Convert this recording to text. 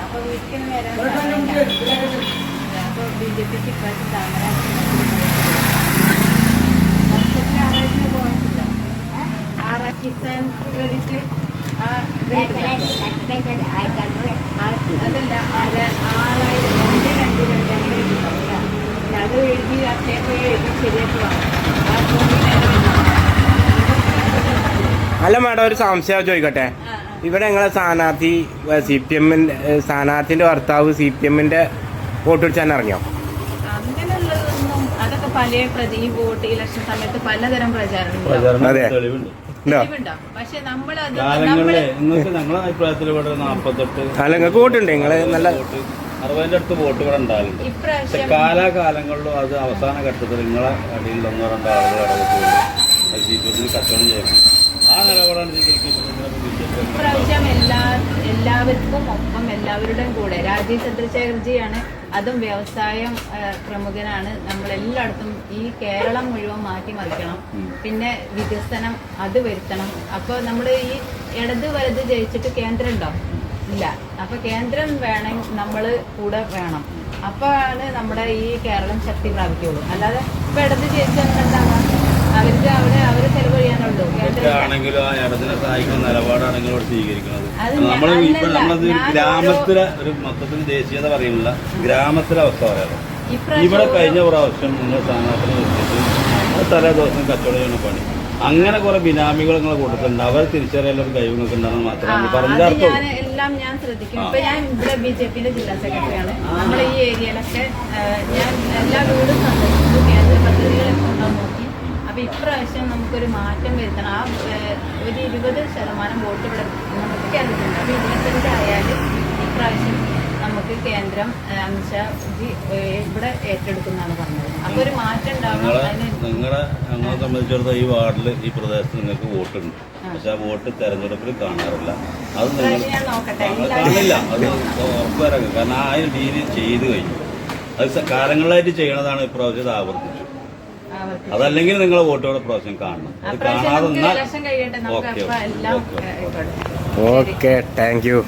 അപ്പൊ വീട്ടിൽ വരാൻ അപ്പൊ BJP താമര ആറായിരത്തിന് പോയിട്ടില്ല. കിസാൻ ക്രെഡിറ്റ് അതല്ല 6,000 അത് എഴുതി അക്ഷയപ്പോ എഴുതി ശരിയാക്കി അല്ല മാഡം, ഒരു സംശയം ചോദിക്കട്ടെ. ഇവിടെ ഞങ്ങളെ സ്ഥാനാർത്ഥി സ്ഥാനാർത്ഥിന്റെ ഭർത്താവ് CPM വോട്ട് പിടിച്ചാൽ ഇറങ്ങിയോ? അങ്ങനെയുള്ളതൊന്നും അതൊക്കെ പല ഈ വോട്ട് ഇലക്ഷൻ സമയത്ത് പലതരം പ്രചാരണം അതെ പക്ഷെ നമ്മളത് ഞങ്ങളെ അഭിപ്രായത്തിൽ ഇവിടെ 48 അല്ല നിങ്ങൾക്ക് വോട്ടുണ്ട്. നിങ്ങള് നല്ല 60 അടുത്ത് വോട്ട് ഇവിടെ ഉണ്ടാവില്ല. കാലാകാലങ്ങളിലും അത് അവസാന ഘട്ടത്തിൽ നിങ്ങളെ അടിയിൽ 1-2 ആളുകൾ ഇടപെട്ടുകൊണ്ട് CPM കച്ചവടം ചെയ്യണം. ആ നിലപാടാണ് ഇപ്രാവശ്യം എല്ലാവർക്കും ഒപ്പം എല്ലാവരുടെയും കൂടെ രാജീവ് ചന്ദ്രശേഖർജിയാണ്. അതും വ്യവസായം പ്രമുഖനാണ്. നമ്മളെല്ലായിടത്തും ഈ കേരളം മുഴുവൻ മാറ്റിമറിക്കണം. പിന്നെ വികസനം അത് വരുത്തണം. അപ്പോൾ നമ്മൾ ഈ ഇടത് വലത് ജയിച്ചിട്ട് കേന്ദ്രം ഉണ്ടോ? ഇല്ല. അപ്പൊ കേന്ദ്രം വേണം, നമ്മൾ കൂടെ വേണം. അപ്പോഴാണ് നമ്മുടെ ഈ കേരളം ശക്തി പ്രാപിക്കുള്ളൂ. അല്ലാതെ ഇപ്പൊ ഇടത് ജയിച്ചാൽ എന്താണ് അവർക്ക് അവര് ചെലവ് ചെയ്യാനുള്ളൂ. ആണെങ്കിലും ആ ഇടതിനെ സഹായിക്കുന്ന നിലപാടാണെങ്കിലും സ്വീകരിക്കുന്നത്. നമ്മളത് ഗ്രാമത്തിലെ ഒരു മൊത്തത്തിൽ ദേശീയത പറയുന്നില്ല, ഗ്രാമത്തിലെ അവസ്ഥ പറയാറ്. ഇവിടെ കഴിഞ്ഞ പ്രാവശ്യം നിങ്ങൾ സ്ഥാനാർത്ഥിനെ വെച്ചിട്ട് തലേ ദിവസം കച്ചവടം ചെയ്യുന്ന പണി അങ്ങനെ കുറെ ബിനാമികൾ നിങ്ങളെ കൂട്ടത്തിലുണ്ട്. അവർ തിരിച്ചറിയാനുള്ള കഴിവുകളൊക്കെ ഉണ്ടാകുന്ന മാത്രമേ പറഞ്ഞാർക്കും എല്ലാം ഞാൻ ശ്രദ്ധിക്കും. ഇപ്പൊ ഞാൻ ഇവിടെ BJP ജില്ലാ സെക്രട്ടറിയാണ്. നമ്മുടെ ഈ ഏരിയയിലൊക്കെ ഞാൻ എല്ലാ വീടും സന്ദർശിച്ചു, കേന്ദ്ര പദ്ധതികളൊക്കെ ഉണ്ടോ നോക്കി. അപ്പൊ ഇപ്രാവശ്യം നമുക്കൊരു മാറ്റം വരുത്തണം. ആ ഒരു 20% വോട്ട് ഇവിടെ നമുക്ക് കേന്ദ്രത്തിലുണ്ട്. അപ്പൊ 25 ആയാലും ഇപ്രാവശ്യം നമുക്ക് കേന്ദ്രം അമിത്ഷാജി ഇവിടെ ഏറ്റെടുക്കുന്നതാണ് പറഞ്ഞത്. അപ്പൊ ഒരു മാറ്റം ഉണ്ടാവണം. ഞങ്ങളെ സംബന്ധിച്ചിടത്തോളം ഈ വാർഡിൽ ഈ പ്രദേശത്ത് നിങ്ങൾക്ക് വോട്ടുണ്ട്. പക്ഷെ ആ വോട്ട് തെരഞ്ഞെടുപ്പിൽ കാണാറില്ല. അത് കാണില്ല. അത് ഉറപ്പുവരാക്കുക. കാരണം ആ ഒരു രീതി ചെയ്തു കഴിഞ്ഞു. അത് കാലങ്ങളായിട്ട് ചെയ്യണതാണ് ഇപ്രാവശ്യം ആവർത്തിച്ചു. അതല്ലെങ്കിൽ നിങ്ങളെ വോട്ടുകളെ പ്രാവശ്യം കാണണം. അത് കാണാതെ ഓക്കെ, താങ്ക് യു.